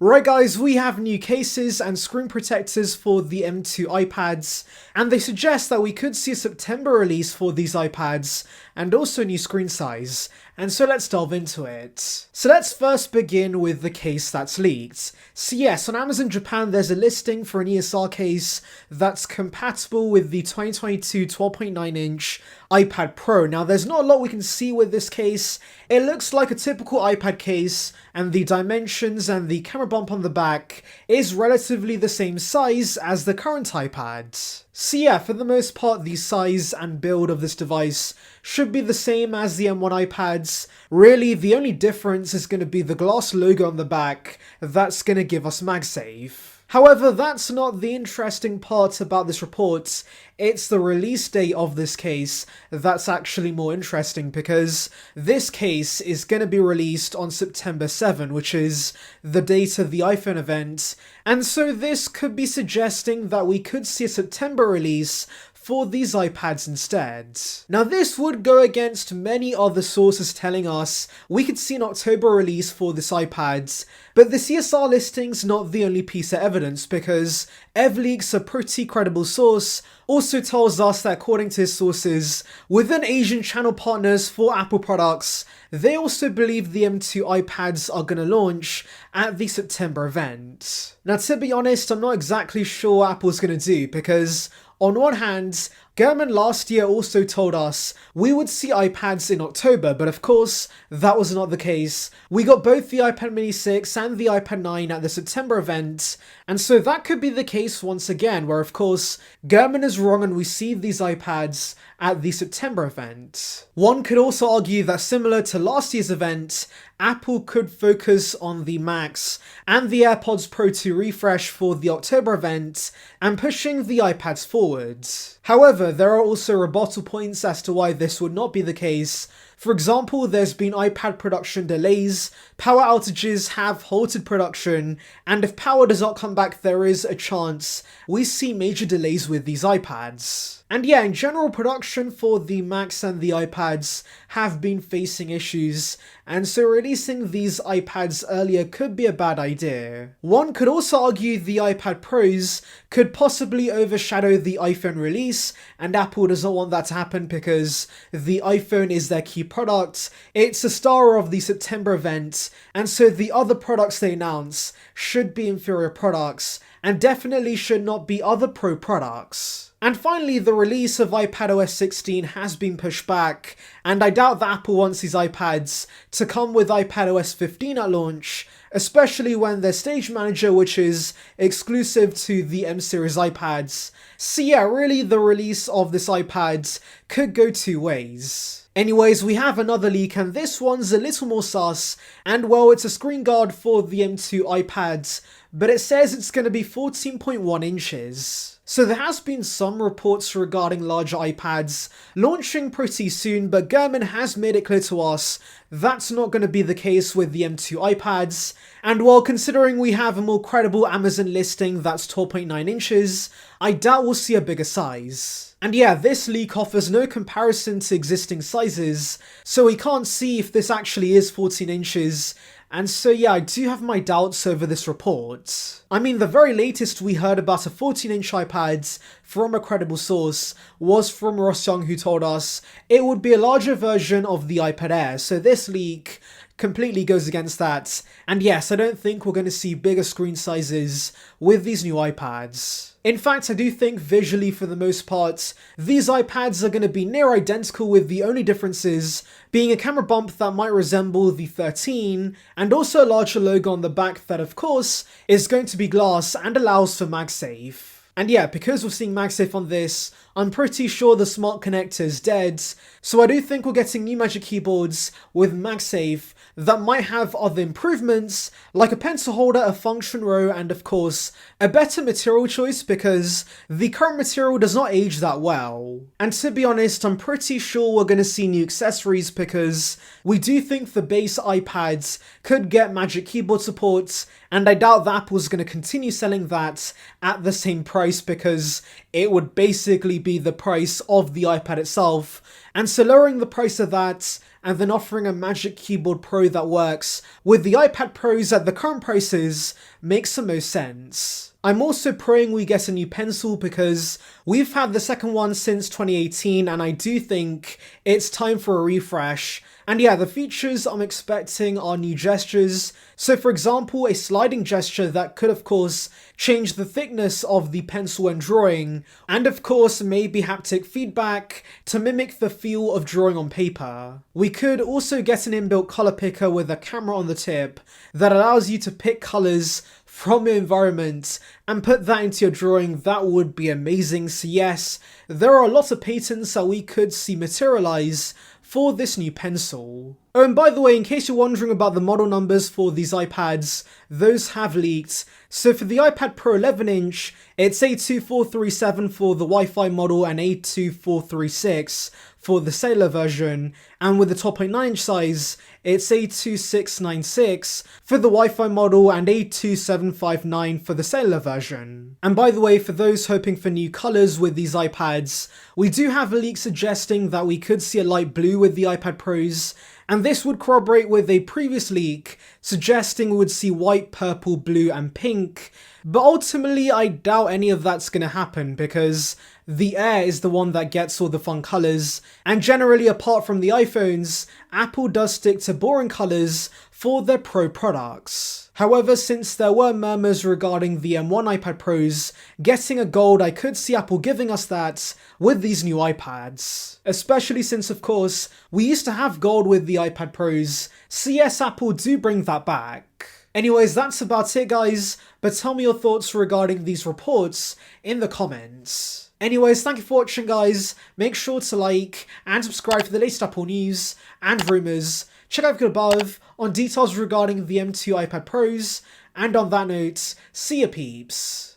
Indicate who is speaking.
Speaker 1: Right guys, we have new cases and screen protectors for the M2 iPads, and they suggest that we could see a September release for these iPads, and also a new screen size. And so let's delve into it. So let's first begin with the case that's leaked. So yes, on Amazon Japan there's a listing for an ESR case that's compatible with the 2022 12.9-inch iPad Pro. Now there's not a lot we can see with this case. It looks like a typical iPad case, and the dimensions and the camera bump on the back is relatively the same size as the current iPad. So yeah, for the most part the size and build of this device should be the same as the M1 iPads. Really, the only difference is going to be the glass logo on the back that's going to give us MagSafe. However, that's not the interesting part about this report. It's the release date of this case that's actually more interesting, because this case is going to be released on September 7, which is the date of the iPhone event, and so this could be suggesting that we could see a September release for these iPads instead. Now this would go against many other sources telling us we could see an October release for this iPad, but the CSR listing's not the only piece of evidence, because EvLeaks, a pretty credible source, also tells us that according to his sources within Asian channel partners for Apple products, they also believe the M2 iPads are going to launch at the September event. Now to be honest, I'm not exactly sure what Apple's going to do, because on one hand, Gurman last year also told us we would see iPads in October, but of course, that was not the case. We got both the iPad mini 6 and the iPad 9 at the September event, and so that could be the case once again, where of course, Gurman is wrong and we see these iPads at the September event. One could also argue that similar to last year's event, Apple could focus on the Max and the AirPods Pro 2 refresh for the October event and pushing the iPads forward. However, there are also rebuttal points as to why this would not be the case. For example, there's been iPad production delays, power outages have halted production, and if power does not come back, there is a chance we see major delays with these iPads. And yeah, in general, production for the Macs and the iPads have been facing issues, and so releasing these iPads earlier could be a bad idea. One could also argue the iPad Pros could possibly overshadow the iPhone release, and Apple does not want that to happen because the iPhone is their key product. It's the star of the September event, and so the other products they announce should be inferior products, and definitely should not be other Pro products. And finally, the release of iPadOS 16 has been pushed back, and I doubt that Apple wants these iPads to come with iPadOS 15 at launch, especially when their Stage Manager, which is exclusive to the M series iPads. So yeah, really the release of this iPad could go two ways. Anyways, we have another leak, and this one's a little more sus, and well, it's a screen guard for the M2 iPads, but it says it's going to be 14.1 inches. So there has been some reports regarding larger iPads launching pretty soon, but Gurman has made it clear to us that's not going to be the case with the M2 iPads, and while considering we have a more credible Amazon listing that's 12.9 inches, I doubt we'll see a bigger size. And yeah, this leak offers no comparison to existing sizes, so we can't see if this actually is 14 inches, and so yeah, I do have my doubts over this report. I mean, the very latest we heard about a 14-inch iPad from a credible source was from Ross Young, who told us it would be a larger version of the iPad Air, so this leak completely goes against that. And yes, I don't think we're going to see bigger screen sizes with these new iPads. In fact, I do think visually, for the most part, these iPads are going to be near identical, with the only differences being a camera bump that might resemble the 13, and also a larger logo on the back that of course is going to be glass and allows for MagSafe. And yeah, because we're seeing MagSafe on this, I'm pretty sure the smart connector is dead, so I do think we're getting new Magic Keyboards with MagSafe that might have other improvements, like a pencil holder, a function row, and of course, a better material choice, because the current material does not age that well. And to be honest, I'm pretty sure we're going to see new accessories, because we do think the base iPads could get Magic Keyboard support, and I doubt that Apple's going to continue selling that at the same price, because it would basically be the price of the iPad itself, and so lowering the price of that and then offering a Magic Keyboard Pro that works with the iPad Pros at the current prices, makes the most sense. I'm also praying we get a new pencil because we've had the second one since 2018 and I do think it's time for a refresh. And yeah, the features I'm expecting are new gestures. So for example, a sliding gesture that could of course change the thickness of the pencil when drawing, and of course maybe haptic feedback to mimic the feel of drawing on paper. We could also get an inbuilt color picker with a camera on the tip that allows you to pick colors from your environment and put that into your drawing. That would be amazing. So yes, there are a lot of patents that we could see materialize for this new pencil. Oh, and by the way, in case you're wondering about the model numbers for these iPads, those have leaked. So for the iPad Pro 11-inch, it's A2437 for the Wi-Fi model and A2436 for the cellular version, and with the 12.9-inch size, it's A2696 for the Wi-Fi model and A2759 for the cellular version. And by the way, for those hoping for new colours with these iPads, we do have a leak suggesting that we could see a light blue with the iPad Pros, and this would corroborate with a previous leak suggesting we would see white, purple, blue and pink, but ultimately I doubt any of that's going to happen because the Air is the one that gets all the fun colours, and generally apart from the iPhones, Apple does stick to boring colours for their Pro products. However, since there were murmurs regarding the M1 iPad Pros getting a gold, I could see Apple giving us that with these new iPads. Especially since, of course, we used to have gold with the iPad Pros, so yes, Apple do bring that back. Anyways, that's about it guys, but tell me your thoughts regarding these reports in the comments. Anyways, thank you for watching guys, make sure to like and subscribe for the latest Apple news and rumours. Check out the video above on details regarding the M2 iPad Pros, and on that note, see ya peeps.